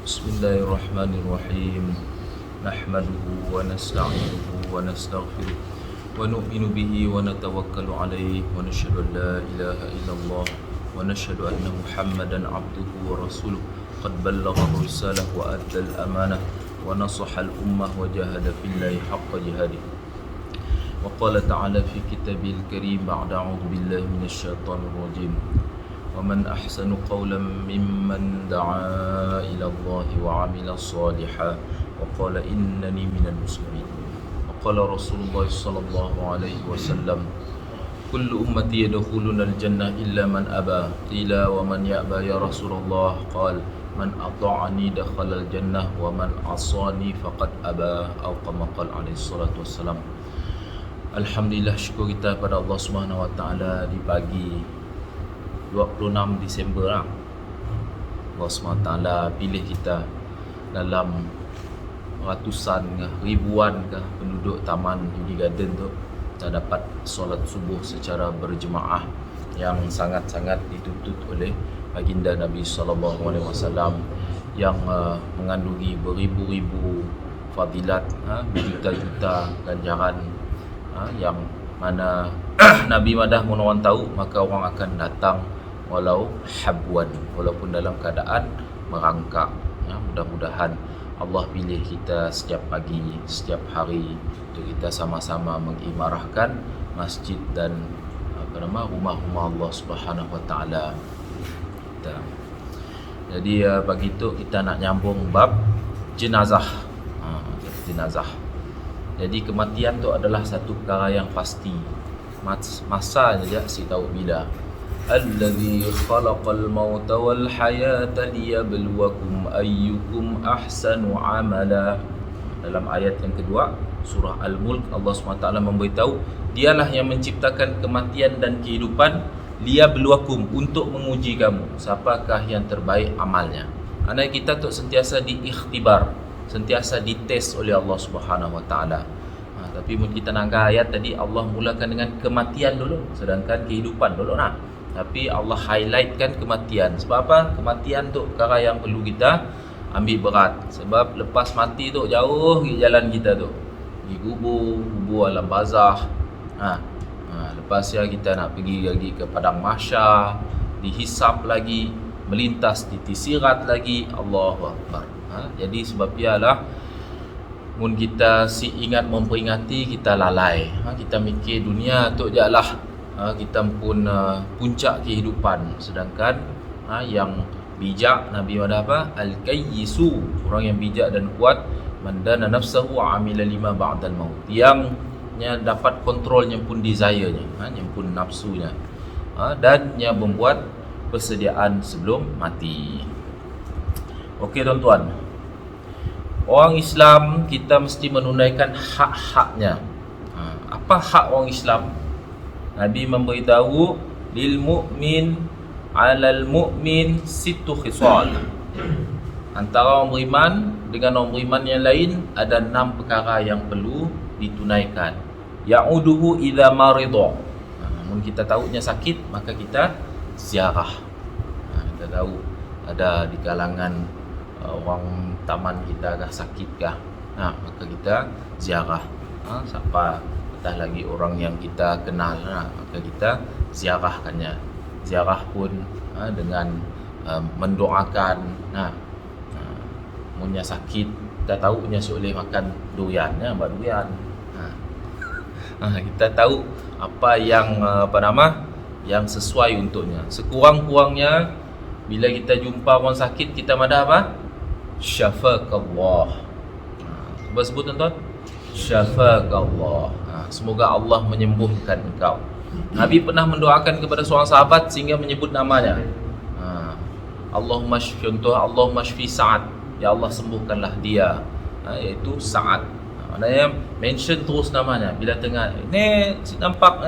Bismillahirrahmanirrahim. Nahmaduhu wa nasta'inuhu wa nastaghfiruh wa nu'minu bihi wa natawakkalu alayhi wa nashhadu an la ilaha illallah wa nashhadu anna Muhammadan abduhu wa rasuluh. Qad ballagha risalah wa adda al-amanah wa nasaha al-ummah wa jahada fillahi haqqa jihadih. Wa qala ta'ala fi kitabil karim ba'da a'udzu billahi minasy syaithanir rajim. ومن أحسن قولا ممن دعا إلى الله وعمل صالحا وقال إنني من المسلمين. وقال رسول الله صلى الله عليه وسلم كل أمتي يدخلون الجنة إلا من أبى. قيل ومن يأبى يا رسول الله؟ قال من أطاعني دخل الجنة ومن عصاني فقد أبى أو كما قال عليه الصلاة والسلام. Alhamdulillah, syukur kita pada Allah Subhanahu Wa Taala di pagi 26 Disember lah. Allah SWT pilih kita dalam ratusan ke, ribuan ke penduduk Taman Uni Garden tu, kita dapat solat subuh secara berjemaah yang sangat-sangat dituntut oleh baginda Nabi SAW yang mengandungi beribu-ribu fadilat, berjuta-juta ganjaran, yang mana Nabi madah mun orang tahu, maka orang akan datang walau habwan, walaupun dalam keadaan merangkak. Mudah-mudahan Allah pilih kita setiap pagi, setiap hari untuk kita sama-sama mengimarahkan masjid dan rumah-rumah Allah Subhanahu Wa Taala. Jadi bagi itu kita nak nyambung bab jenazah. Jenazah. Jadi kematian tu adalah satu perkara yang pasti. Masa saja si tahu bila. Allazi khalaqal mauta wal hayata liyabluwakum ayyukum ahsanu amala. Dalam ayat yang kedua surah Al-Mulk, Allah SWT memberitahu dialah yang menciptakan kematian dan kehidupan liyabluwakum, untuk menguji kamu siapakah yang terbaik amalnya. Kerana kita tu sentiasa diikhtibar, sentiasa dites oleh Allah Subhanahu Wa Taala. Tapi mungkin kita nak ayat tadi Allah mulakan dengan kematian dulu, sedangkan kehidupan dulu nah. Tapi Allah highlightkan kematian. Sebab apa? Kematian tu perkara yang perlu kita ambil berat. Sebab lepas mati tu jauh jalan kita tu. Pergi kubur alam barzakh. Lepas ya kita nak pergi lagi ke padang mahsyar, dihisap lagi, melintas titik sirat lagi. Allahu Akbar. Jadi sebab ialah mun kita si ingat memperingati, kita lalai. Kita mikir dunia tu je lah, kita pun puncak kehidupan. Sedangkan yang bijak, Nabi ada apa? Al-kayyisu, orang yang bijak dan kuat, man dana nafsahu wa amila lima ba'dal maut, yang dapat kontrolnya pun desire-nya, yang pun nafsunya, dan yang membuat persediaan sebelum mati. Okey tuan-tuan, orang Islam kita mesti menunaikan hak-haknya. Apa hak orang Islam? Nabi memberitahu lil mu'min 'alal mu'min sittu khisal. Antara orang beriman dengan orang beriman yang lain ada 6 perkara yang perlu ditunaikan. Ya'uduhu idza marida. Namun kita tahunya sakit, maka kita ziarah. Kita tahu ada di kalangan orang taman kita kah sakit kah, maka kita ziarah. Siapa entah lagi orang yang kita kenal, maka kita ziarahkannya. Ziarah pun dengan mendoakan. Munnya sakit, kita tahu nya boleh makan durian, buat durian. Kita tahu apa yang yang sesuai untuknya. Sekurang-kurangnya bila kita jumpa orang sakit, kita madah apa? Syafakallah. Cuba sebut tuan-tuan. Syafakallah. Semoga Allah menyembuhkan engkau. Nabi pernah mendoakan kepada seorang sahabat sehingga menyebut namanya. Allahumma shfi, contoh Allahumma shfi Sa'ad, ya Allah sembuhkanlah dia, iaitu Sa'ad. Maknanya mention terus namanya bila tengah ni nampak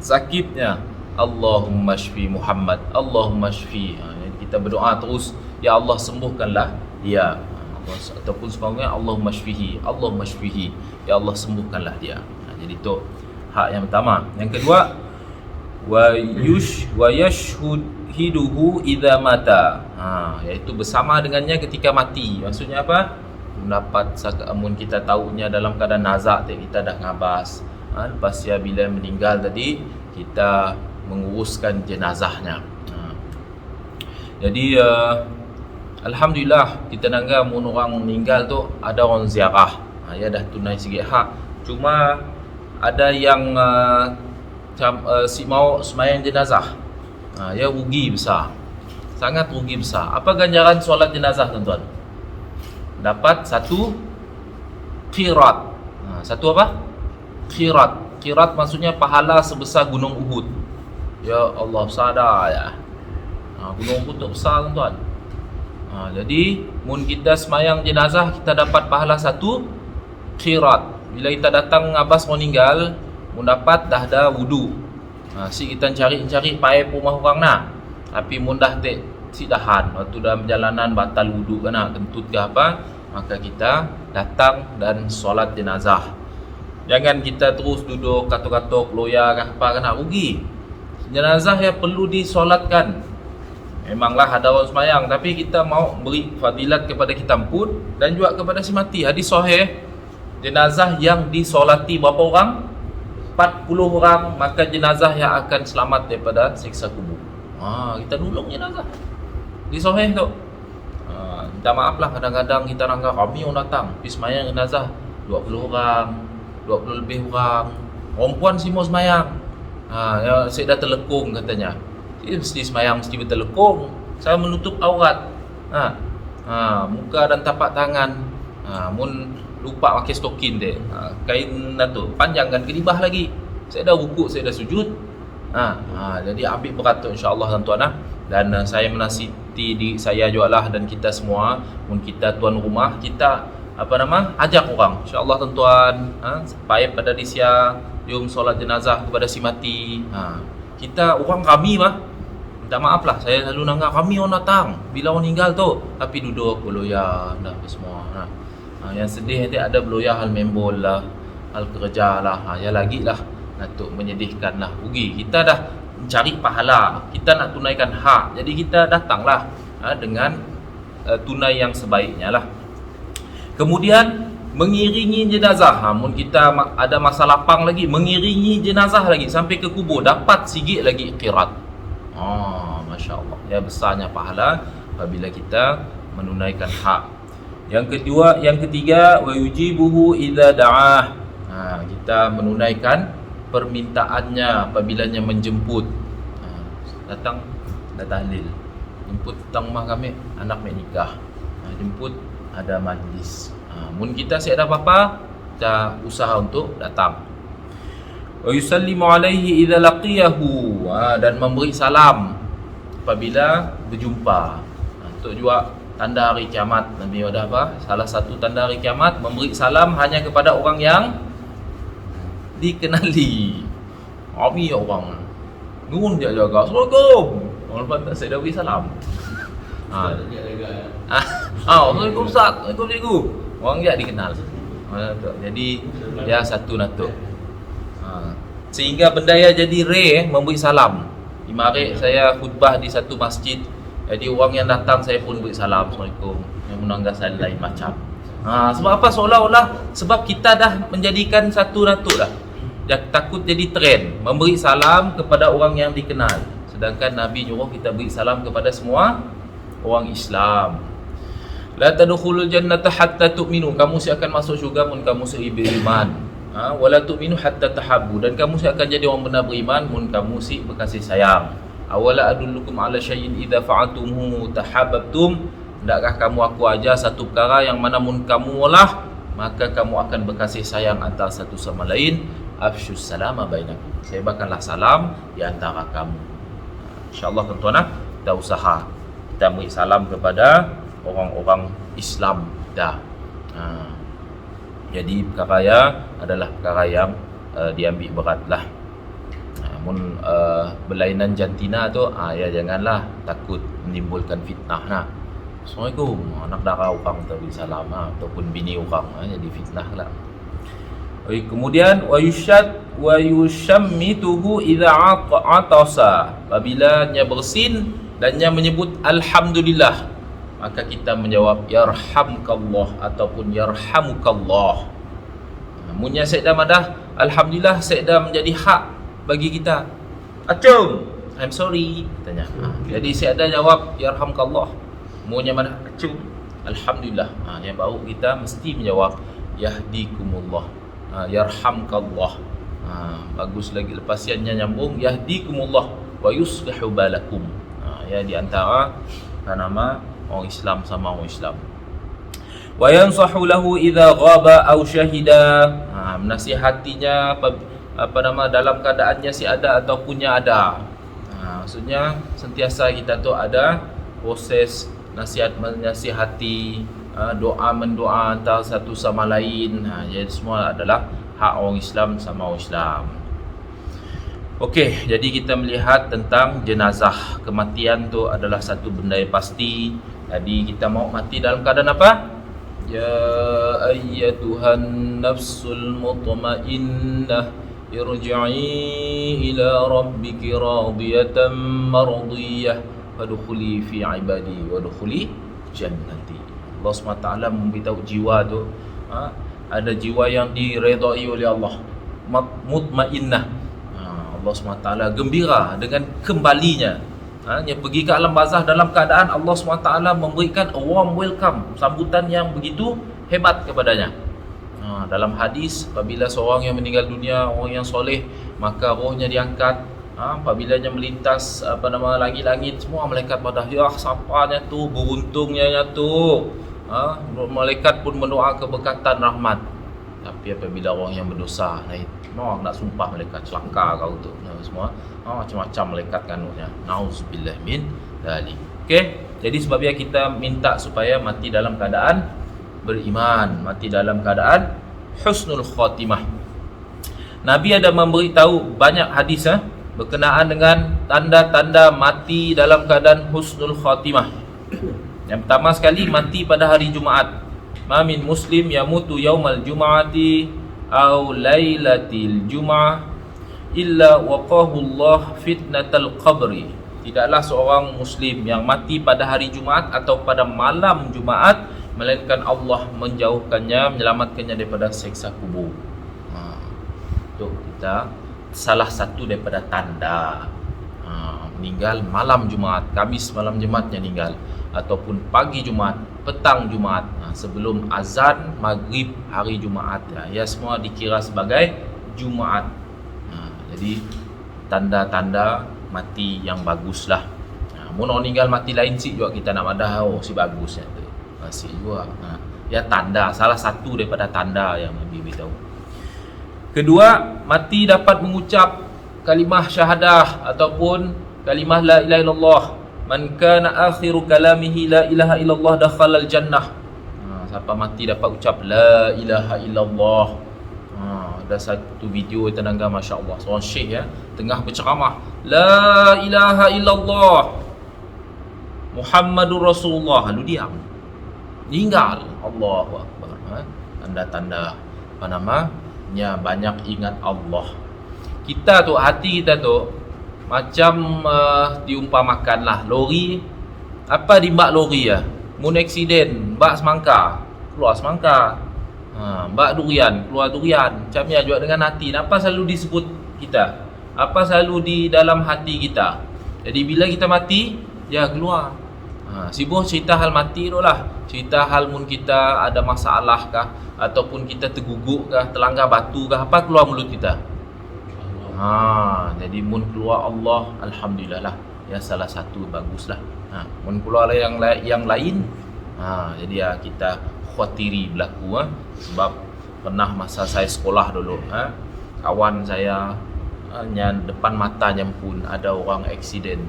sakitnya, Allahumma shfi Muhammad, Allahumma shfi. Kita berdoa terus, ya Allah sembuhkanlah dia. Ataupun sebenarnya Allahumma shfihi, Allahumma shfihi, ya Allah sembuhkanlah dia. Jadi itu hak yang pertama. Yang kedua, wa yashhud yushhiduhu idza mata. Iaitu bersama dengannya ketika mati. Maksudnya apa? Mendapat amun kita tahunya dalam keadaan nazak, kita dah ngabas. Lepas dia bila meninggal tadi, kita menguruskan jenazahnya. Jadi alhamdulillah kita nangga mun orang meninggal tu ada orang ziarah. Ya dah tunai sikit hak. Cuma ada yang si mau sembahyang jenazah. Ya rugi besar. Sangat rugi besar. Apa ganjaran solat jenazah tuan-tuan? Dapat satu qirat. Satu apa? Qirat. Qirat maksudnya pahala sebesar gunung Uhud. Ya Allah, sadar ya. Gunung Uhud tu besar tuan-tuan. Jadi mun kita semayang jenazah, kita dapat pahala satu qirat. Bila kita datang ngabas meninggal, mun dapat dah ada wudu. Si kita cari pakai rumah orang nak. Tapi mun dah si dahan waktu dalam perjalanan batal wudu kena kentut ke apa, maka kita datang dan solat jenazah. Jangan kita terus duduk katok-katok loya ke apa, kena rugi. Jenazah yang perlu disolatkan. Memanglah ada orang semayang, tapi kita mau beri fadilat kepada kita pun dan juga kepada si mati. Hadis sahih, jenazah yang disolati berapa orang? 40 orang, maka jenazah yang akan selamat daripada siksa kubur. Kita nolong jenazah. Di sahih tu. Minta maaf lah kadang-kadang kita rangka kami orang datang pergi semayang jenazah 20 orang, 20 lebih orang. Perempuan semua semayang. Ya, saya dah terlekung katanya. Mesti semayang mesti bertelekung. Saya menutup aurat. Muka dan tapak tangan. Mun lupa pakai stokin dia. Kain tu panjangkan ke libah lagi. Saya dah rukuk, saya dah sujud. Jadi ambil berat tu insya-Allah tuan-tuan. Dan saya menasihati diri saya jugalah dan kita semua, mun kita tuan rumah, kita ajak orang insya-Allah tuan-tuan, supaya pada disia jom solat jenazah kepada si mati. Kita orang kami minta maaf lah, saya selalu nangga kami orang datang bila orang meninggal tu, tapi duduk beloya dah semua. Yang sedih nanti ada beloya hal membol lah, hal kerja lah, ya lagi lah untuk menyedihkan lah, rugi. Kita dah cari pahala, kita nak tunaikan hak, jadi kita datanglah dengan tunai yang sebaiknya lah. Kemudian mengiringi jenazah. Mun kita ada masa lapang lagi, mengiringi jenazah lagi sampai ke kubur, dapat sikit lagi qirat. Masya Allah, ya besarnya pahala apabila kita menunaikan hak. Yang ketiga, wa yujibuhu idza da'ah. Kita menunaikan permintaannya apabila menjemput. Datang tahlil, jemput tang rumah kami, anak mai nikah. Jemput ada majlis. Mun kita siap ada apa-apa, kita usaha untuk datang. Wa yusallimu alaihi idza laqiyahu, dan memberi salam apabila berjumpa. Untuk juga tanda hari kiamat. Nabi ada apa? Salah satu tanda hari kiamat, memberi salam hanya kepada orang yang dikenali. Kami orang nun dia jaga. Assalamualaikum. Orang patut saya dah beri salam. Assalamualaikum Ustaz. Assalamualaikum cikgu. Orang dia dikenal. Jadi dia satu natuk. Sehingga benda yang jadi rare memberi salam. Kemarin saya khutbah di satu masjid. Jadi orang yang datang saya pun beri salam. Assalamualaikum. Yang menangga saya lain macam. Sebab apa? Seolah-olah sebab kita dah menjadikan satu natuk dah. Takut jadi trend memberi salam kepada orang yang dikenal. Sedangkan Nabi nyuruh kita beri salam kepada semua orang Islam. La tadkhulul jannata hatta tu'minu. Kamu akan masuk syurga mun kamu beriman. Wala tu'minu hatta tahabbu. Dan kamu akan jadi orang benar beriman mun kamu berkasih sayang. Awala adullukum ala syai'in idza fa'altumuhu tahabbtum. Hendakkah kamu aku ajar satu perkara yang mana mun kamu olah, maka kamu akan berkasih sayang antara satu sama lain. Afshus salama bainakum. Sebarkanlah salam di antara kamu. InsyaAllah tuan-tuan, kita usaha kita beri salam kepada orang-orang Islam dah. Jadi perkara adalah perkara yang diambil beratlah. Namun berlainan jantina tu ya janganlah takut menimbulkan fitnah nah. Assalamualaikum, anak dara orang tu beri salam ataupun bini orang jadi fitnah lah. Kemudian wa yushammituhu idza atasa. Apabila nya bersin dan yang menyebut alhamdulillah, maka kita menjawab yarhamkallah ataupun yarhamukallah. Munnya Syekh madah alhamdulillah, Syekh menjadi hak bagi kita. Acung, I'm sorry tanya. Jadi Syekh jawab yarhamkallah. Munnya madah acung alhamdulillah. Yang baru kita mesti menjawab yahdikumullah, yarhamkallah. Bagus lagi lepas yang nyambung yahdikumullah wa yuslihu balakum. Ya, di antara nama orang Islam sama orang Islam. Wa yansahu lahu idza ghaba aw syahida. Menasihatinya dalam keadaannya si ada ataupun ada. Maksudnya sentiasa kita tu ada proses nasihat menasihati, doa mendoa antara satu sama lain. Jadi semua adalah hak orang Islam sama orang Islam. Okey, jadi kita melihat tentang jenazah. Kematian tu adalah satu benda yang pasti. Jadi kita mau mati dalam keadaan apa? Ya ayyatuhan nafsul mutmainnah irji'i ila rabbiki radiyatan mardiyah fadkhuli fi ibadi wadkhuli jannati. Allah SWT memberitahu jiwa tu, ada jiwa yang diredai oleh Allah, mutmainnah. Allah SWT gembira dengan kembalinya. Yang pergi ke alam barzah dalam keadaan Allah SWT memberikan a warm welcome, sambutan yang begitu hebat kepadanya. Dalam hadis, apabila seorang yang meninggal dunia, orang yang soleh, maka rohnya diangkat. Apabila dia melintas langit-langit, semua malaikat pada ya siapanya tu, beruntungnya tu. Malaikat pun mendoa keberkatan rahmat. Tapi apabila orang yang berdosa, orang nak sumpah malaikat celaka kau tu, semua macam-macam malaikat kanunnya. Nauzubillah min dzalik. Okey, jadi sebabnya kita minta supaya mati dalam keadaan beriman, mati dalam keadaan husnul khatimah. Nabi ada memberitahu banyak hadis berkenaan dengan tanda-tanda mati dalam keadaan husnul khatimah. Yang pertama sekali, mati pada hari Jumaat. Ma min muslim yamutu yaumal jum'ati aw lailatil jum'ah illa waqahu Allah fitnatal qabri. Tidaklah seorang muslim yang mati pada hari Jumaat atau pada malam Jumaat melainkan Allah menjauhkannya, menyelamatkannya daripada siksa kubur. Itu kita salah satu daripada tanda meninggal malam Jumaat, Khamis malam Jumaatnya meninggal, ataupun pagi Jumaat, petang Jumaat, sebelum azan maghrib hari Jumaat, ya semua dikira sebagai Jumaat. Jadi tanda-tanda mati yang baguslah. Mun orang meninggal mati lain sih juga kita nak madah, si bagusnya tu masih juga. Ya tanda, salah satu daripada tanda yang Nabi beritahu. Kedua, mati dapat mengucap kalimah syahadah ataupun kalimah la ilaha illallah. Man kana akhiru kalamihi la ilaha illallah dakhala al-jannah. Siapa mati dapat ucap la ilaha illallah. Ada satu video tenangga, masya-Allah, seorang syekh tengah berceramah, la ilaha illallah Muhammadur Rasulullah, lalu diam, meninggal. Allahu akbar. Tanda-tanda banyak ingat Allah. Kita tu, hati kita tu macam diumpamakanlah lori. Apa di bak lori mun aksiden, bak semangka keluar semangka, bak durian keluar durian. Macamnya juga dengan hati. Apa selalu disebut kita? Apa selalu di dalam hati kita? Jadi bila kita mati, dia keluar. Sibuk cerita hal mati tu lah. Cerita hal mun kita ada masalah kah, ataupun kita terguguk kah, terlanggar batu kah, apa keluar mulut kita? Jadi mun keluar Allah, alhamdulillah lah. Ya salah satu baguslah. Mun keluar yang lain, jadi kita khawatiri berlaku. Sebab pernah masa saya sekolah dulu, kawan saya depan matanya pun ada orang aksiden.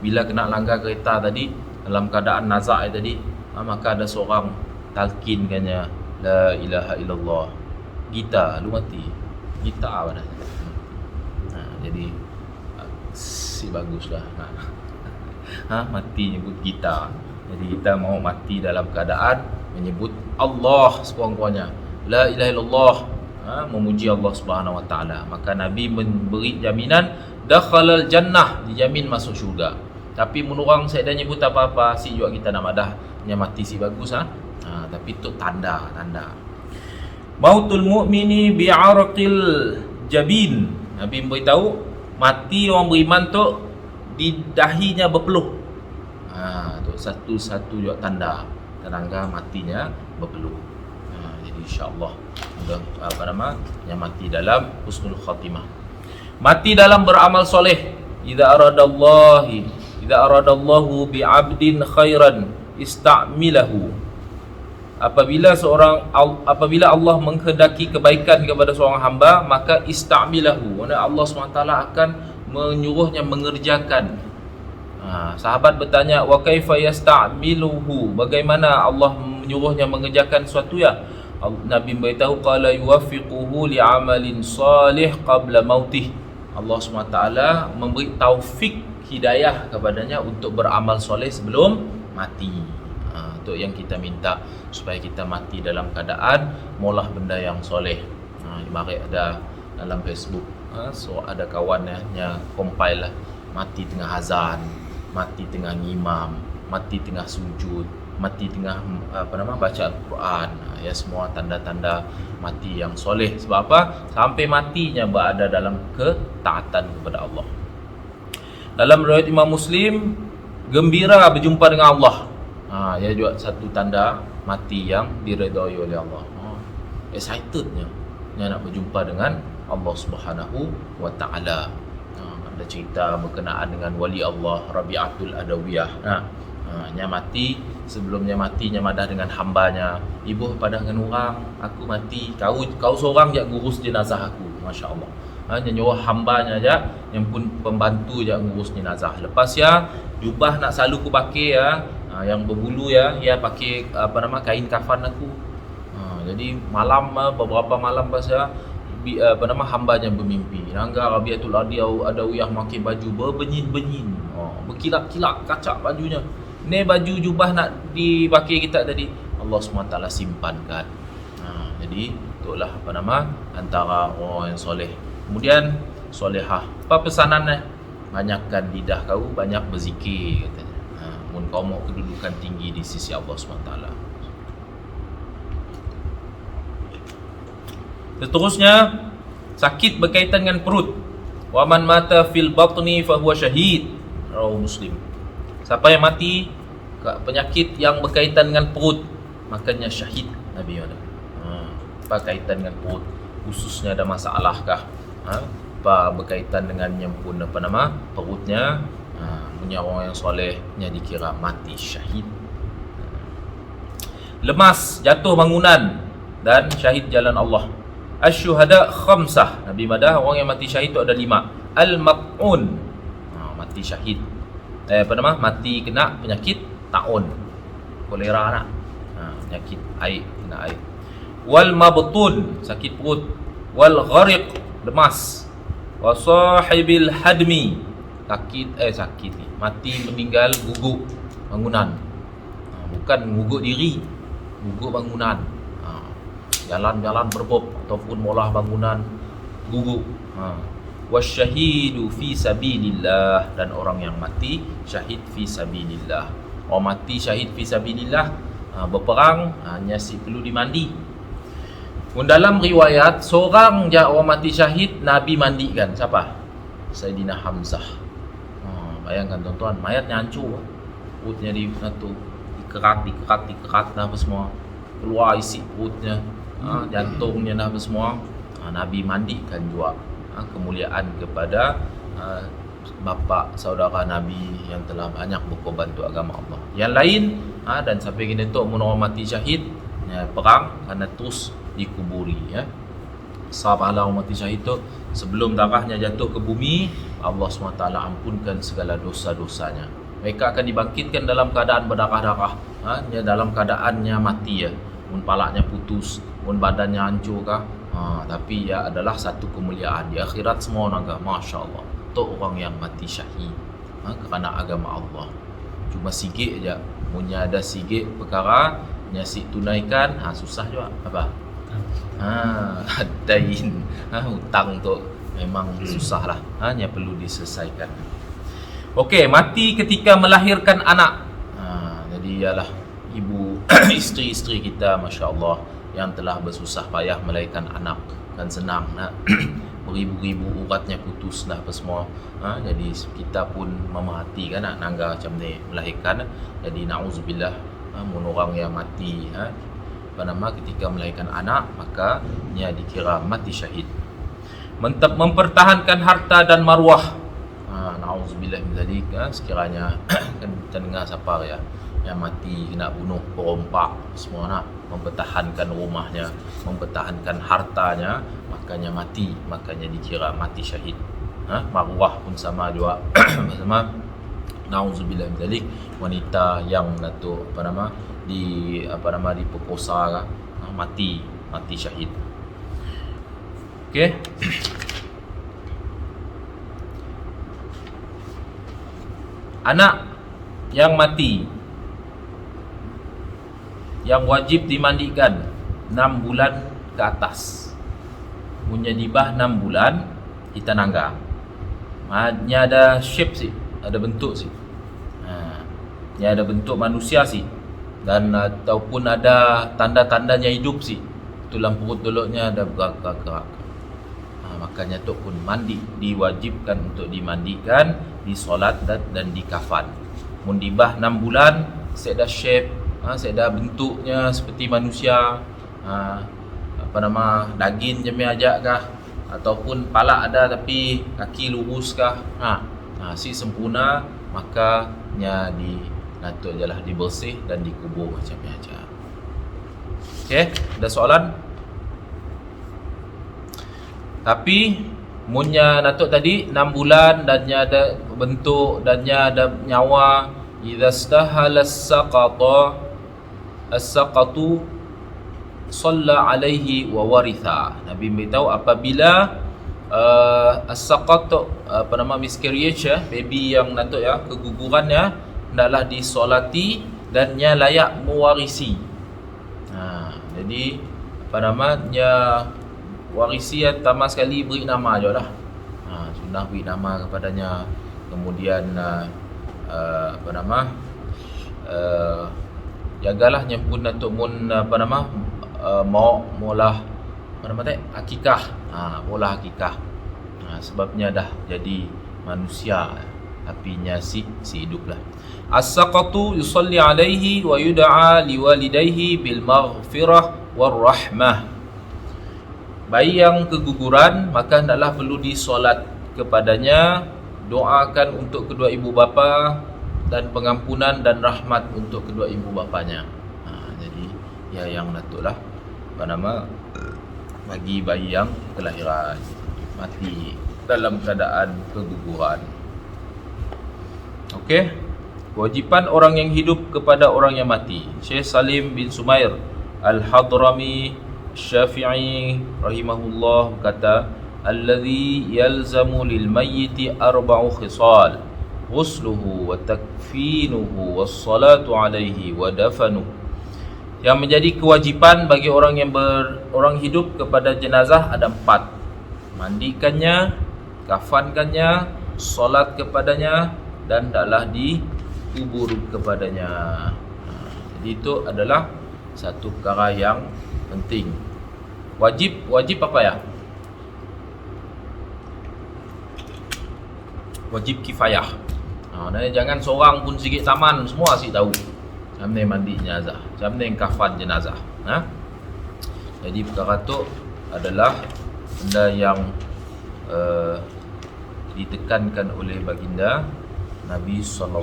Bila kena langgar kereta tadi dalam keadaan nazak tadi, maka ada seorang talkinkannya la ilaha illallah. Gita lu mati. Gita mana? Jadi si baguslah. Mati nyebut kita. Jadi kita mau mati dalam keadaan menyebut Allah sekurang-kurangnya. La ilaha illallah, memuji Allah Subhanahu wa taala. Maka Nabi memberi jaminan dakhalal jannah, dijamin masuk syurga. Tapi menurang saya dah nyebut apa-apa, si juga kita nak madah nya mati si bagus tapi tu tanda. Mautul mu'mini bi'arqil jabin. Nabi beritahu mati orang beriman tu di dahinya berpeluh. Tu satu juga tanda matinya berpeluh. Jadi insya-Allah mudah yang mati dalam husnul khatimah. Mati dalam beramal soleh. Idza aradallahu bi'abdin khairan ista'milahu. Apabila Allah menghendaki kebaikan kepada seorang hamba, maka ista'milahu, Allah SWT akan menyuruhnya mengerjakan. Sahabat bertanya, wa kaifa yasta'miluhu, bagaimana Allah menyuruhnya mengerjakan sesuatu ya? Nabi beritahu, qala yuwaffiquhu li'amalin salih qabla mautih. Allah SWT memberi taufik hidayah kepadanya untuk beramal soleh sebelum mati. Itu yang kita minta, supaya kita mati dalam keadaan maulah benda yang soleh. Mari ada dalam Facebook, so ada kawan yang compile lah, mati tengah azan, mati tengah ngimam, mati tengah sujud, mati tengah baca Al-Quran. Ya, semua tanda-tanda mati yang soleh. Sebab apa? Sampai matinya berada dalam ketaatan kepada Allah. Dalam riwayat Imam Muslim, gembira berjumpa dengan Allah. Ya juga satu tanda mati yang diredai oleh Allah. Excitednya nak berjumpa dengan Allah Subhanahu wa taala. Ada cerita berkenaan dengan wali Allah Rabi'atul Adawiyah. Nya mati, sebelumnya matinya madah dengan hambanya. Ibu pada dengan orang, aku mati, kau seorang je ngurus jenazah aku. Masya-Allah. Hanya nyuruh hambanya aja yang pun pembantu je ngurus jenazah. Lepas ya jubah nak selalu aku pakai yang berbulu pakai kain kafan aku. Jadi malam beberapa malam pas hambanya bermimpi. Rangga Rabiatul Adawiyah pakai baju berbenyin-benyin. Berkilat-kilat kacak bajunya. Ni baju jubah nak dipakai kita tadi, Allah SWT simpankan. Jadi itulah antara orang yang soleh. Kemudian solehah. Apa pesanannya? Banyakkan lidah kau, banyak berzikir katanya. Mun kau mau kedudukan tinggi di sisi Allah SWT. Seterusnya, sakit berkaitan dengan perut. Wa man mata fil batni fa huwa syahid. Rawi Muslim. Siapa yang mati penyakit yang berkaitan dengan perut, makanya syahid. Nabi ada. Apa kaitan dengan perut? Khususnya ada masalahkah? Apa berkaitan dengan yang pun perutnya? Punya orang yang solehnya dikira mati syahid. Lemas, jatuh bangunan dan syahid jalan Allah. Asy-syuhada khamsah. Nabi madah orang yang mati syahid itu ada 5. Al-mat'un, mati syahid. Mati kena penyakit taun, kolera nak. Penyakit air, kena air. Wal mabtun, sakit perut. Wal ghariq, lemas. Wa sahibil hadmi, sakit ni, mati meninggal guguk bangunan. Bukan guguk diri, guguk bangunan. Jalan-jalan berbop ataupun molah bangunan guguk. Wasyahidu fi sabilillah, dan orang yang mati syahid fi sabilillah. Orang mati syahid fi sabilillah berperang hanya perlu dimandi. Dalam riwayat seorang je orang mati syahid Nabi mandikan. Siapa? Sayyidina Hamzah. Bayangkan tuan-tuan, mayatnya hancur, perutnya dikerat apa semua, keluar isi perutnya, jantungnya apa semua. Nabi mandikan juga. Kemuliaan kepada bapa saudara Nabi yang telah banyak berkorban untuk agama Allah. Yang lain dan sampai kini tu orang mati syahid perang kerana terus dikuburi sahabat orang mati syahid tu sebelum darahnya jatuh ke bumi, Allah SWT ampunkan segala dosa-dosanya. Mereka akan dibangkitkan dalam keadaan berdarah-darah, dalam keadaannya mati mun palaknya putus, mun badannya hancur kah. Tapi adalah satu kemuliaan di akhirat. Semua orang kata Masya Allah, tu orang yang mati syahid kerana agama Allah. Cuma sikit je, punya ada sikit perkara nyasik tunaikan susah juga. Apa? Dain, hutang tu memang susah lah, hanya perlu diselesaikan. Okey, mati ketika melahirkan anak. Jadi ialah ibu isteri-isteri kita, masya-Allah, yang telah bersusah payah melahirkan anak, kan senang nak beribu-ribu uratnya putus dah apa semua. Jadi kita pun memerhati kan nak nangga macam ni melahirkan. Jadi nauzubillah, mun orang yang mati ketika melahirkan anak, maka ia dikira mati syahid. Mempertahankan harta dan maruah. Nauzubillah min zalik. Sekiranya kan kita dengar siapa ya yang mati kena bunuh perompak semua, nak mempertahankan rumahnya, mempertahankan hartanya, makanya mati, makanya dikira mati syahid. Maruah pun sama juga. Sama nauzubillah min zalik, wanita yang diperkosa mati syahid. Okey. Anak yang mati yang wajib dimandikan 6 bulan ke atas. Punya dibah 6 bulan kita nangga. Nya ada shape sih, ada bentuk sih. Nya ada bentuk manusia sih. Dan ataupun ada tanda-tandanya hidup sih. Tulang perut doloknya ada bergerak-gerak. Makanya tu pun mandi, diwajibkan untuk dimandikan, disolat dan dikafan. Mun dibah 6 bulan, saya dah shape, saya dah bentuknya seperti manusia, daging jemih ajak kah, ataupun palak ada tapi kaki lurus kah, si sempurna, maka nya natuk jelah dibersih dan dikubur macam biasa. Okey, ada soalan? Tapi munnya natuk tadi 6 bulan dan nya ada bentuk dan nya ada nyawa, idza stahala as-saqatu salla alaihi wa waritha. Nabi beritahu apabila as-saqat miscarriage baby yang natuk keguguran hendaklah disolati dan nya layak mewarisi. Jadi warisi pertama sekali beri nama je lah. Sunnah beri nama kepadanya. Kemudian jagalah nyempun untuk maulah akikah. Olah akikah. Sebabnya dah jadi manusia tapi nya si hiduplah. As-saqatu yusalli alaihi wa yud'a liwalidayhi bil maghfirah war rahmah. Bayi yang keguguran maka hendaklah perlu disolat kepadanya, doakan untuk kedua ibu bapa dan pengampunan dan rahmat untuk kedua ibu bapanya. Jadi yang natuklah bagi bayi yang kelahiran mati dalam keadaan keguguran. Okey, kewajipan orang yang hidup kepada orang yang mati. Syekh Salim bin Sumair Al-Hadrami Syafi'i rahimahullah kata, alladhi yalzamu lil mayyiti arba'u khisal, ghusluhu wa takfinuhu was salatu alaihi wa dafanuhu. Yang menjadi kewajipan bagi orang orang hidup kepada jenazah ada 4. Mandikannya, kafankannya, solat kepadanya dan hendaklah dikubur kepadanya. Jadi itu adalah satu perkara yang penting. Wajib apa ya? Wajib kifayah. Jangan seorang pun sikit taman, semua asyik tahu. Macam ni mandi jenazah, macam ni kafan jenazah. Jadi perkara tu adalah benda yang ditekankan oleh baginda Nabi SAW.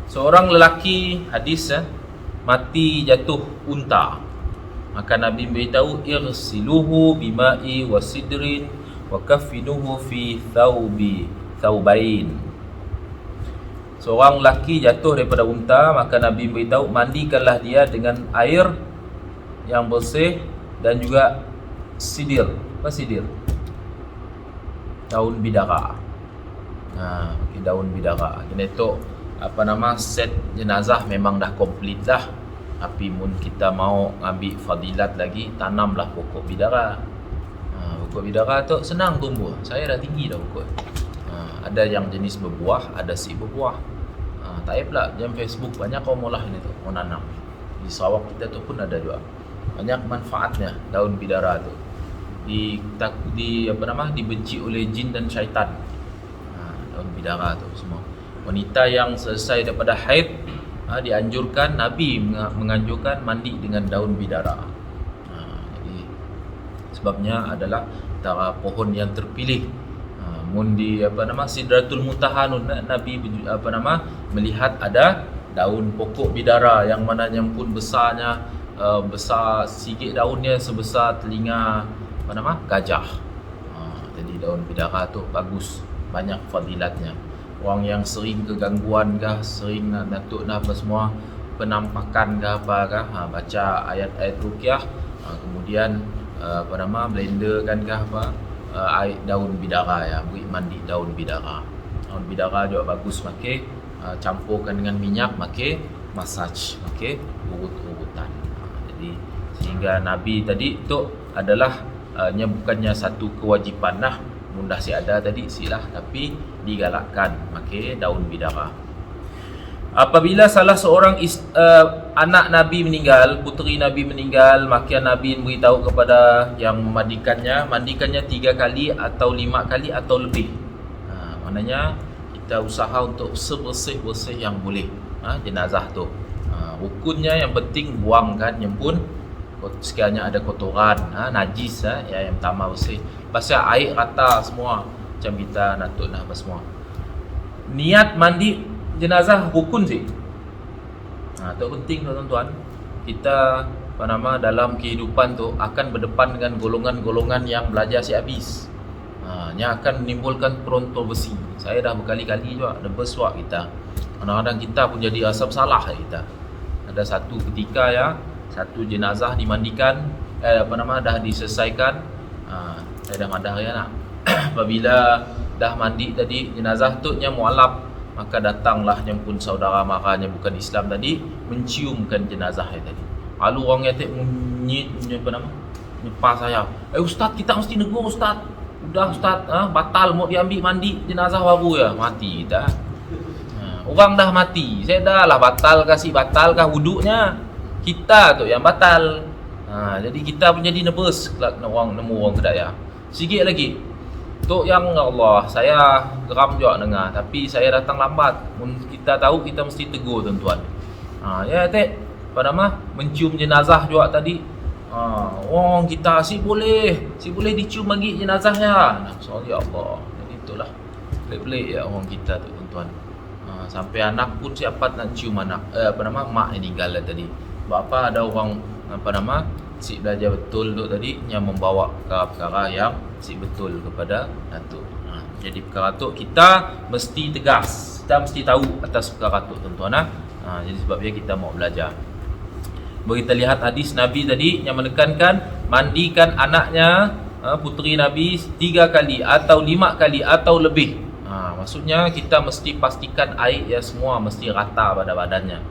Seorang lelaki hadis mati jatuh unta, maka Nabi beritahu irsiluhu bima'i wa sidrin wa kaffinuhu fi thawbain. Seorang lelaki jatuh daripada unta, maka Nabi beritahu mandikanlah dia dengan air yang bersih dan juga sidir. Apa sidir? Daun bidara. Daun bidara. Kena tu set jenazah memang dah komplit dah. Tapi mun kita mau ambil fadilat lagi, tanamlah pokok bidara. Pokok bidara tu senang tumbuh. Saya dah tinggi dah pokok. Ada yang jenis berbuah, ada si berbuah. Tak pula dalam Facebook banyak orang mula ini tu, orang nanam. Di Sarawak kita tu pun ada juga. Banyak manfaatnya daun bidara tu. Dibenci oleh jin dan syaitan. Daun bidara tu semua. Wanita yang selesai daripada haid, dianjurkan, Nabi menganjurkan mandi dengan daun bidara. Jadi sebabnya adalah antara pohon yang terpilih. Mun di Sidratul Muntaha, Nabi melihat ada daun pokok bidara yang mananya pun besarnya, besar sikit daunnya sebesar telinga gajah. Jadi daun bidara tu bagus, banyak fadilatnya. Orang yang sering kegangguan kah, sering natuk apa semua, penampakan kah apa kah, baca ayat-ayat ruqyah, kemudian blender kan kah apa, air daun bidara ya, beri mandi daun bidara. Daun bidara juga bagus pakai, campurkan dengan minyak, pakai massage, pakai urut-urutan. Jadi sehingga Nabi tadi tu adalah bukannya satu kewajipan lah, mudah si ada tadi silah, tapi digalakkan pakai daun bidara. Apabila salah seorang anak Nabi meninggal, puteri Nabi meninggal, maka Nabi memberitahu kepada yang memandikannya, mandikannya 3 kali atau 5 kali atau lebih. Maknanya kita usaha untuk sebersih-bersih yang boleh jenazah tu. Rukunnya yang penting buangkan nyempun sekiranya ada kotoran, najis yang tambah bersih. Pasal air rata semua, macam kita natuk apa semua. Niat mandi jenazah rukun sih. Itu penting tuan-tuan. Kita dalam kehidupan tu akan berdepan dengan golongan-golongan yang belajar si habis. Yang akan menimbulkan kontroversi. Saya dah berkali-kali juga ada bersuak kita. Kadang-kadang kita pun jadi rasa bersalah kita. Ada satu ketika ya, satu jenazah dimandikan, dah diselesaikan. Saya dah madah ya nak. Apabila dah mandi tadi jenazah tu nya mualaf, maka datanglah yang pun saudara marahnya bukan Islam tadi menciumkan jenazah tadi. Lalu orang yang nyepah saya. Ustaz, kita mesti negur ustaz. Udah ustaz, batal mau diambil mandi jenazah baru ya, mati dah. Orang dah mati. Saya dah lah batalkah wuduknya. Kita tu yang batal. Jadi kita pun jadi nervous kalau nemu orang kedaya. Sikit lagi. Tok yang Allah, saya geram juga dengar, tapi saya datang lambat. Kita tahu kita mesti tegur tuan-tuan. Ya tek, mencium jenazah juga tadi. Orang kita si boleh dicium lagi jenazahnya. Sorry Allah. Jadi itulah pelik-pelik ya orang kita tu tuan-tuan. Sampai anak pun siapa nak cium anak mak yang meninggal tadi. Bapa ada orang si belajar betul tu tadi yang membawa perkara yang si betul kepada datuk. Jadi perkara tu kita mesti tegas. Kita mesti tahu atas perkara tu tuan-tuan. Jadi sebabnya kita mau belajar. Kita lihat hadis Nabi tadi yang menekankan mandikan anaknya, puteri Nabi 3 kali atau 5 kali atau lebih. Maksudnya kita mesti pastikan air ya semua mesti rata pada badannya.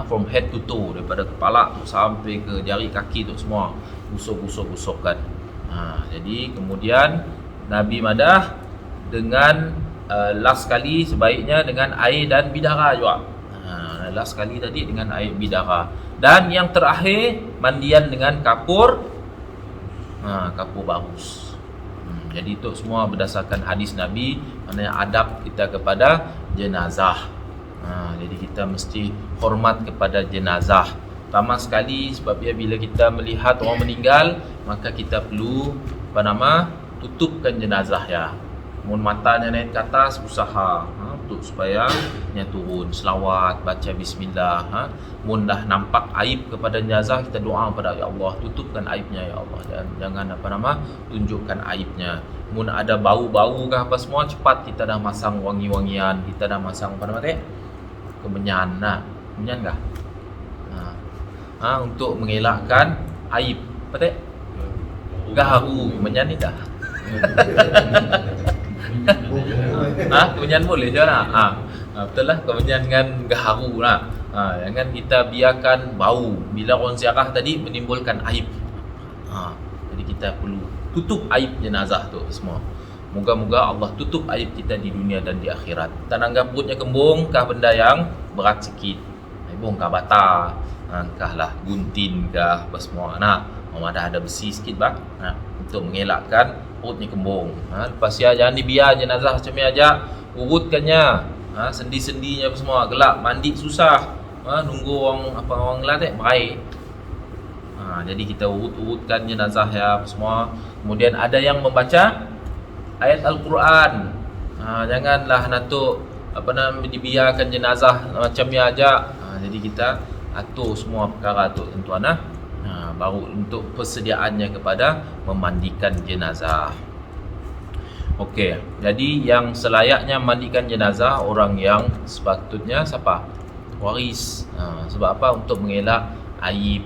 From head to toe, daripada kepala tu sampai ke jari kaki tu semua gusok-gusokkan. Jadi kemudian Nabi madah dengan last kali sebaiknya dengan air dan bidara juga. Last kali tadi dengan air bidara. Dan yang terakhir mandian dengan kapur barus. Jadi itu semua berdasarkan hadis Nabi, maknanya adab kita kepada jenazah. Jadi kita mesti hormat kepada jenazah. Pertama sekali sebab bila kita melihat orang meninggal, maka kita perlu tutupkan jenazah ya. Mun matanya naik ke atas, usaha untuk supaya nya turun, selawat, baca bismillah. Mun dah nampak aib kepada jenazah, kita doa kepada ya Allah, tutupkan aibnya ya Allah, dan jangan tunjukkan aibnya. Mun ada bau-bau ke apa semua, cepat kita dah masang wangi-wangian, kita dah masang kemenyan. Kemenyan kah? Untuk mengelakkan aib. Apa tak? Gaharu, kemenyan ni dah. Kemenyan boleh je lah. Betul lah, kemenyan dengan gaharu lah. Jangan kita biarkan bau. Bila orang ziarah tadi menimbulkan aib. Jadi kita perlu tutup aib jenazah tu semua. Moga-moga Allah tutup aib kita di dunia dan di akhirat. Tak anggap perutnya kembung kah benda yang berat sikit. Kembung kah bata, kah lah guntin kah apa semua. Dah ada besi sikit bang. Untuk mengelakkan perutnya kembung. Lepas ya jangan dibiar jenazah macam ni aja. Urutkannya. Sendi-sendinya apa semua gelap, mandi susah. Nunggu orang latih baik. Jadi kita urut-urutkan jenazah ya semua. Kemudian ada yang membaca ayat Al-Quran. Janganlah natuk dibiarkan jenazah macam ni aja. Jadi kita atur semua perkara tu tuan-tuan. Baru untuk persediaannya kepada memandikan jenazah. Okey, jadi yang selayaknya mandikan jenazah orang yang sepatutnya siapa? Waris. Sebab apa? Untuk mengelak aib.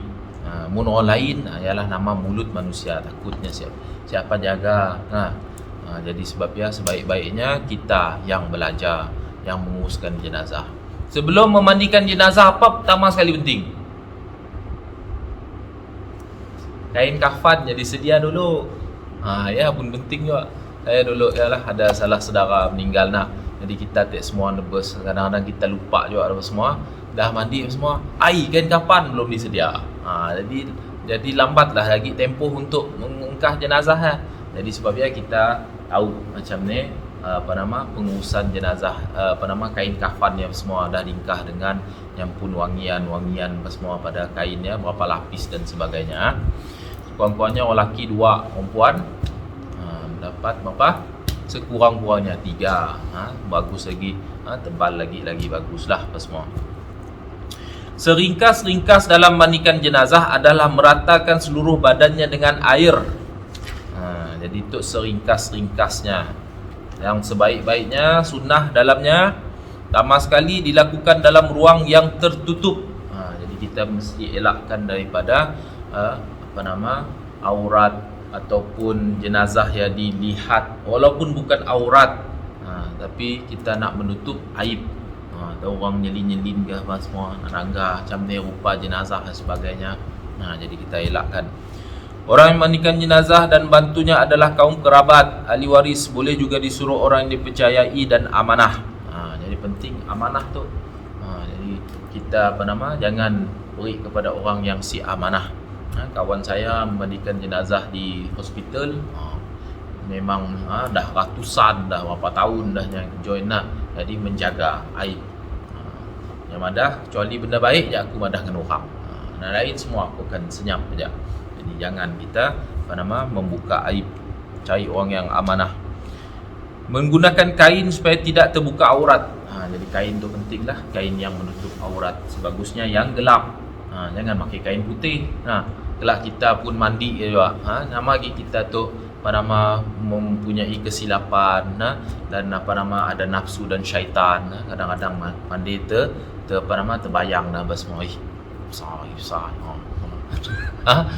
Mun orang lain ialah nama mulut manusia, takutnya siapa jaga. Jadi sebabnya sebaik-baiknya kita yang belajar, yang menguruskan jenazah. Sebelum memandikan jenazah, apa pertama sekali penting? Kain kafan jadi sedia dulu. Ya pun penting juga. Saya dulu ialah ada salah saudara meninggal Jadi kita tak semua nebus. Kadang-kadang kita lupa juga apa semua. Dah mandi semua. Air kain kafan belum disedia. Jadi lambatlah lagi tempoh untuk mengangkat jenazah. Jadi sebabnya kita tahu macam ni pengurusan jenazah kain kafan yang semua dah ringkah dengan yang pun wangian apa semua pada kainnya, berapa lapis dan sebagainya. Kurang-kurangnya orang lelaki 2, perempuan dapat berapa? Sekurang-kurangnya 3. Bagus lagi, tebal lagi baguslah apa semua. Seringkas-ringkas dalam mandikan jenazah adalah meratakan seluruh badannya dengan air. Jadi itu seringkas-ringkasnya. Yang sebaik-baiknya sunnah dalamnya pertama sekali dilakukan dalam ruang yang tertutup. Jadi kita mesti elakkan daripada aurat ataupun jenazah yang dilihat walaupun bukan aurat, tapi kita nak menutup aib. Ada orang nyelin-nyelin ke apa semua, rangga macam ni rupa jenazah dan sebagainya. Jadi kita elakkan. Orang yang mandikan jenazah dan bantunya adalah kaum kerabat, ahli waris, boleh juga disuruh orang yang dipercayai dan amanah. Jadi penting amanah tu. Jadi kita jangan beri kepada orang yang si amanah. Kawan saya memandikan jenazah di hospital, memang dah ratusan, dah berapa tahun dah yang join jadi menjaga aib. Yang madah kecuali benda baik je aku madah dengan orang. Lain semua aku akan senyap saja. Jadi jangan kita membuka aib. Cari orang yang amanah. Menggunakan kain supaya tidak terbuka aurat. Jadi kain tu pentinglah, kain yang menutup aurat. Sebagusnya yang gelap. Jangan pakai kain putih. Kelak kita pun mandi juga. Nama kita tu mempunyai kesilapan dan ada nafsu dan syaitan. Kadang-kadang mandi terbayang semua. Besar.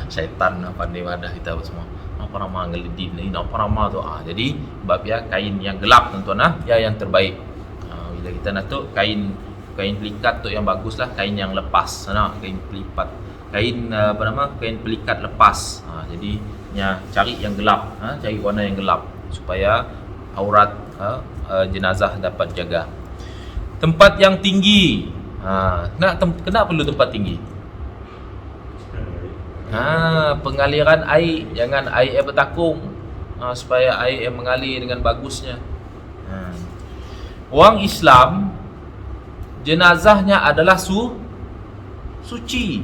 Syaitan pandai wadah kita semua. Ngeledin ni tu. Jadi sebab ya kain yang gelap tuan-tuan yang terbaik. Bila kita nak tu kain pelikat tu yang baguslah, kain yang lepas. Kain pelikat. Kain pelikat lepas. Jadi cari yang gelap, cari warna yang gelap supaya aurat jenazah dapat jaga. Tempat yang tinggi. Kenapa perlu tempat tinggi? Pengaliran air, jangan air bertakung, supaya air yang mengalir dengan bagusnya. Orang Islam jenazahnya adalah suci.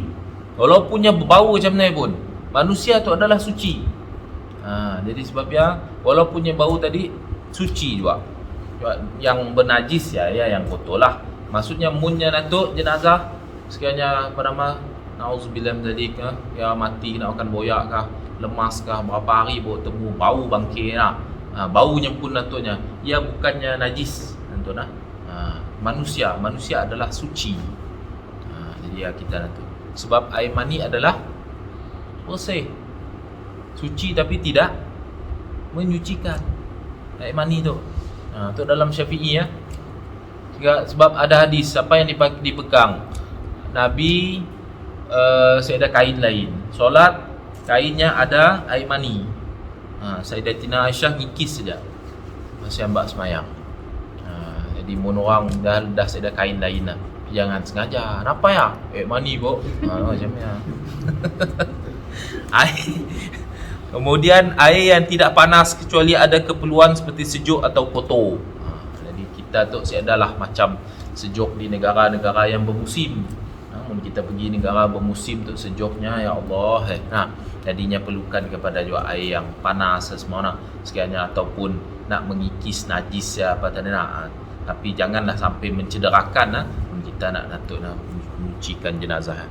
Walaupunnya berbau macam ni pun, manusia tu adalah suci. Jadi sebabnya walaupunnya bau tadi suci juga. Yang bernajis yang kotor lah. Maksudnya munnya natuk jenazah sekiranya nauzubillah min zalik, mati kena akan boyak kah, lemas kah, berapa hari baru temu bau bangkit baunya pun natuknya ia bukannya najis tuan. Manusia adalah suci. Jadi kita natuk. Sebab air mani adalah bersih, suci tapi tidak menyucikan. Air mani tu tu dalam Syafi'i Sebab ada hadis apa yang dipegang, Nabi Sayyidah kain lain. Solat kainnya ada air mani. Sayyidatina Aisyah ngikis saja masa ambak semayang. Jadi mun orang dah Sayyidah kain lain lah. Jangan sengaja. Kenapa ya? Mani kok. Macamnya. Kemudian air yang tidak panas kecuali ada keperluan seperti sejuk atau kotor. Jadi kita tu adalah macam sejuk di negara-negara yang bermusim. Namun kita pergi negara bermusim tu sejuknya, ya Allah. Jadinya perlukan kepada juga air yang panas semua sekiranya, ataupun nak mengikis najis apa tadi nak. Tapi janganlah sampai mencederakan kita nak menyucikan jenazah.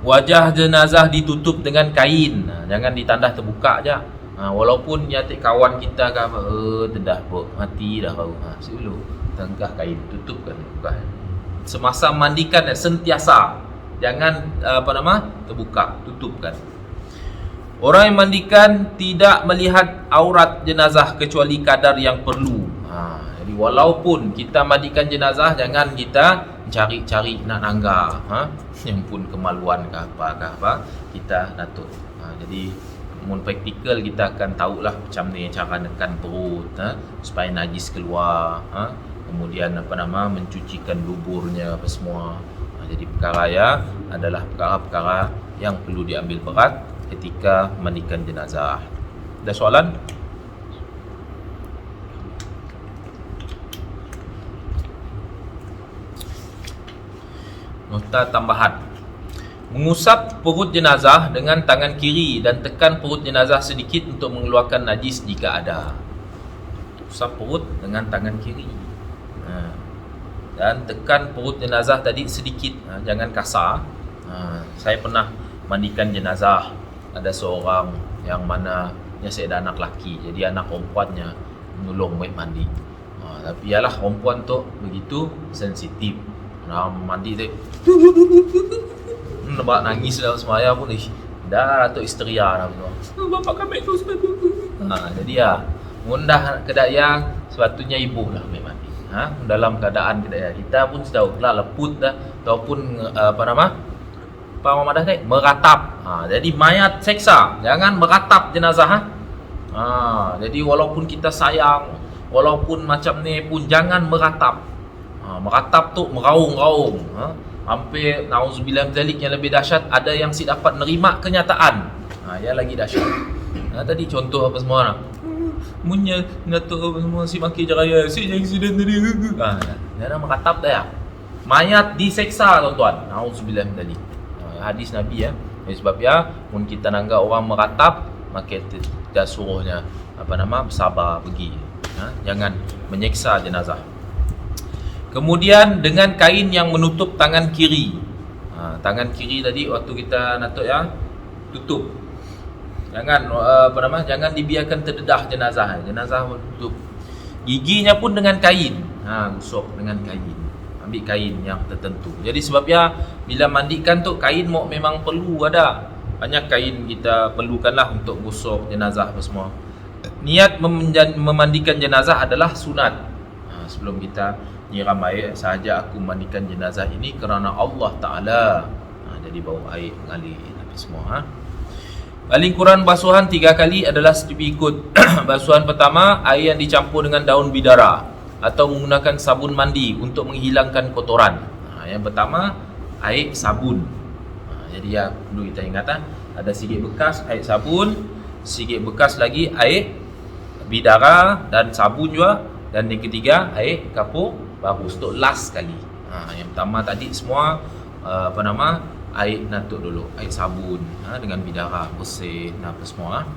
Wajah jenazah ditutup dengan kain. Jangan ditandah terbuka je. Walaupun nyatik kawan kita ke tedah mati dah baru. Sebelum tengah kain tutupkan bukan. Semasa mandikan sentiasa jangan terbuka, tutupkan. Orang yang mandikan tidak melihat aurat jenazah kecuali kadar yang perlu. Jadi walaupun kita mandikan jenazah, jangan kita cari-cari nak nangga, yang pun kemaluan ke apa kita datuk. Jadi mun praktikal kita akan tahulah macam ni cara nekan perut supaya najis keluar, kemudian mencucikan duburnya apa semua. Jadi perkara ya adalah perkara-perkara yang perlu diambil berat ketika mandikan jenazah. Ada soalan? Nota tambahan. Mengusap perut jenazah dengan tangan kiri dan tekan perut jenazah sedikit untuk mengeluarkan najis jika ada. Usap perut dengan tangan kiri. Dan tekan perut jenazah tadi sedikit, jangan kasar. Saya pernah mandikan jenazah. Ada seorang yang mana saya ada anak lelaki, jadi anak perempuannya menolong baik mandi. Tapi yalah perempuan tu begitu sensitif. Mandi tu nampak nangis dalam semaya pun dah atuk histeria dah betul. Bapak kami tu jadi mundah kedaya sepatutnya ibu lah baik mandi. Dalam keadaan kedaya kita pun sudah lah leput dah ataupun Pak Muhammad dah meratap. Jadi mayat seksa, jangan meratap jenazah. Jadi walaupun kita sayang, walaupun macam ni pun jangan meratap. Meratap tu meraung-raung. Hampir nauzubillah zalik yang lebih dahsyat, ada yang si dapat nerima kenyataan. Yang lagi dahsyat. Tadi contoh apa semua Munya Datuk apa semua si maki jaraya si accident tadi. Jangan meratap dah ya. Mayat diseksa tuan-tuan. Nauzubillah zalik. Hadis Nabi sebab mun kita nangga orang meratap, maka kita suruhnya bersabar pergi. Jangan menyeksa jenazah. Kemudian dengan kain yang menutup tangan kiri. Tangan kiri tadi waktu kita natuk tutup. Jangan jangan dibiarkan terdedah jenazah. Jenazah tutup. Giginya pun dengan kain. Gosok dengan kain. Ambil kain yang tertentu. Jadi sebab bila mandikan tu kain memang perlu ada. Banyak kain kita perlukanlah untuk gosok jenazah apa semua. Niat memandikan jenazah adalah sunat. Sebelum kita nyiram air, sahaja aku mandikan jenazah ini kerana Allah Ta'ala. Jadi bawa air mengalir apa semua. Paling kurang basuhan 3 kali adalah seperti ikut. Basuhan pertama, air yang dicampur dengan daun bidara atau menggunakan sabun mandi untuk menghilangkan kotoran. Yang pertama, air sabun. Jadi dulu kita ingat ada sikit bekas air sabun, sikit bekas lagi air bidara dan sabun juga, dan yang ketiga air kapur baru untuk last kali. Yang pertama tadi semua air natuk dulu, air sabun dengan bidara bersih dan apa semua.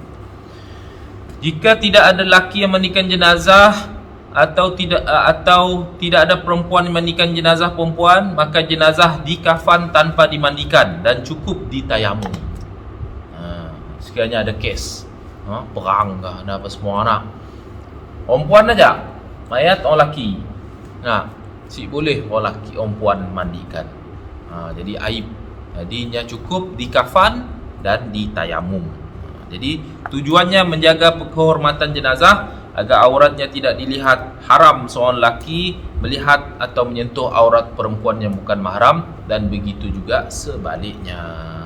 Jika tidak ada lelaki yang mandikan jenazah atau tidak ada perempuan yang mandikan jenazah perempuan, maka jenazah dikafan tanpa dimandikan dan cukup ditayamum. Sekiranya ada kes perang ke ada apa semua perempuan aja, mayat orang lelaki, si boleh orang lelaki perempuan mandikan. Jadi aib. Jadinya cukup dikafan dan ditayamum. Jadi tujuannya menjaga kehormatan jenazah agar auratnya tidak dilihat. Haram seorang lelaki melihat atau menyentuh aurat perempuan yang bukan mahram, dan begitu juga sebaliknya.